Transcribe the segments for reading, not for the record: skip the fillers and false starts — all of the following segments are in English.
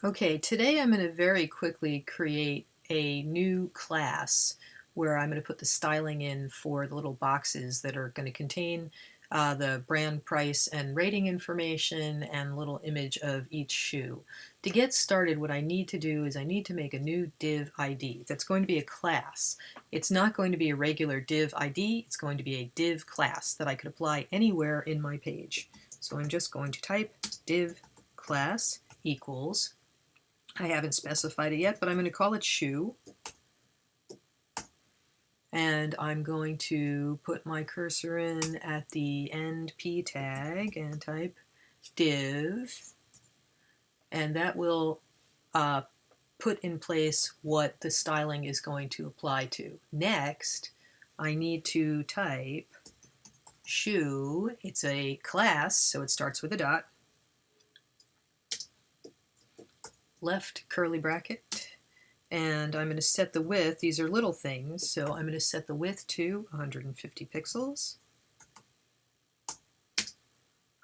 Okay, today I'm going to very quickly create a new class where I'm going to put the styling in for the little boxes that are going to contain the brand price and rating information and little image of each shoe. To get started, what I need to do is I need to make a new div ID that's going to be a class. It's not going to be a regular div ID, it's going to be a div class that I could apply anywhere in my page. So I'm just going to type div class equals, I haven't specified it yet, but I'm going to call it shoe. And I'm going to put my cursor in at the end p tag and type div. And that will put in place what the styling is going to apply to. Next, I need to type shoe. It's a class, so it starts with a dot. Left curly bracket, and I'm going to set the width. These are little things, so I'm going to set the width to 150 pixels.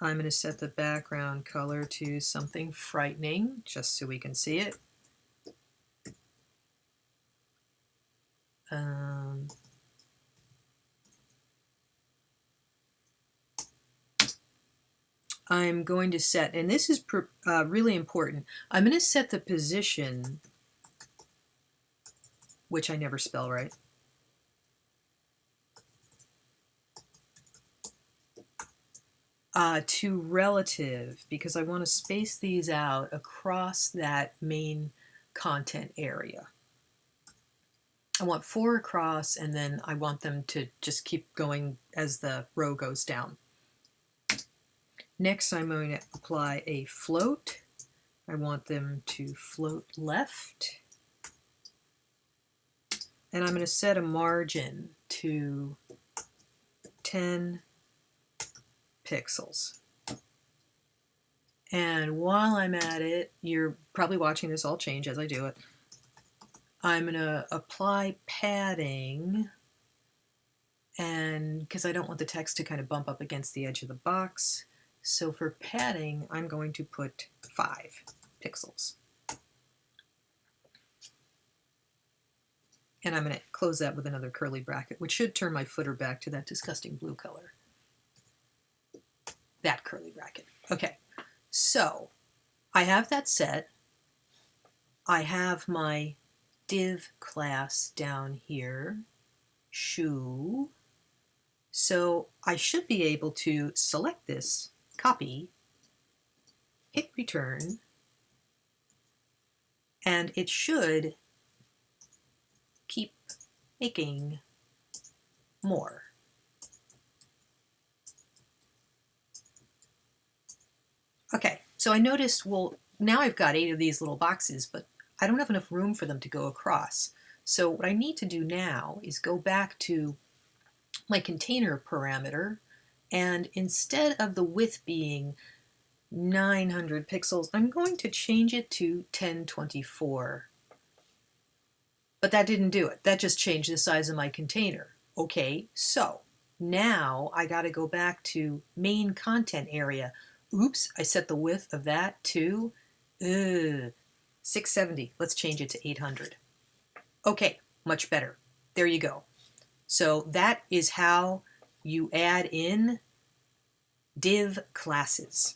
I'm going to set the background color to something frightening, just so we can see it. I'm going to set, and this is really important, I'm going to set the position, which I never spell right, to relative, because I want to space these out across that main content area. I want 4 across, and then I want them to just keep going as the row goes down. Next, I'm going to apply a float. I want them to float left. And I'm going to set a margin to 10 pixels. And while I'm at it, you're probably watching this all change as I do it. I'm going to apply padding, and because I don't want the text to kind of bump up against the edge of the box. So for padding, I'm going to put 5 pixels. And I'm going to close that with another curly bracket, which should turn my footer back to that disgusting blue color. That curly bracket. Okay, so I have that set. I have my div class down here, shoe. So I should be able to select this, copy, hit return, and it should keep making more. Okay, so I noticed, well, now I've got 8 of these little boxes, but I don't have enough room for them to go across. So what I need to do now is go back to my container parameter, and instead of the width being 900 pixels, I'm going to change it to 1024. But that didn't do it. That just changed the size of my container. Okay, so now I got to go back to main content area. Oops, I set the width of that to 670. Let's change it to 800. Okay, much better. There you go. So that is how you add in div classes.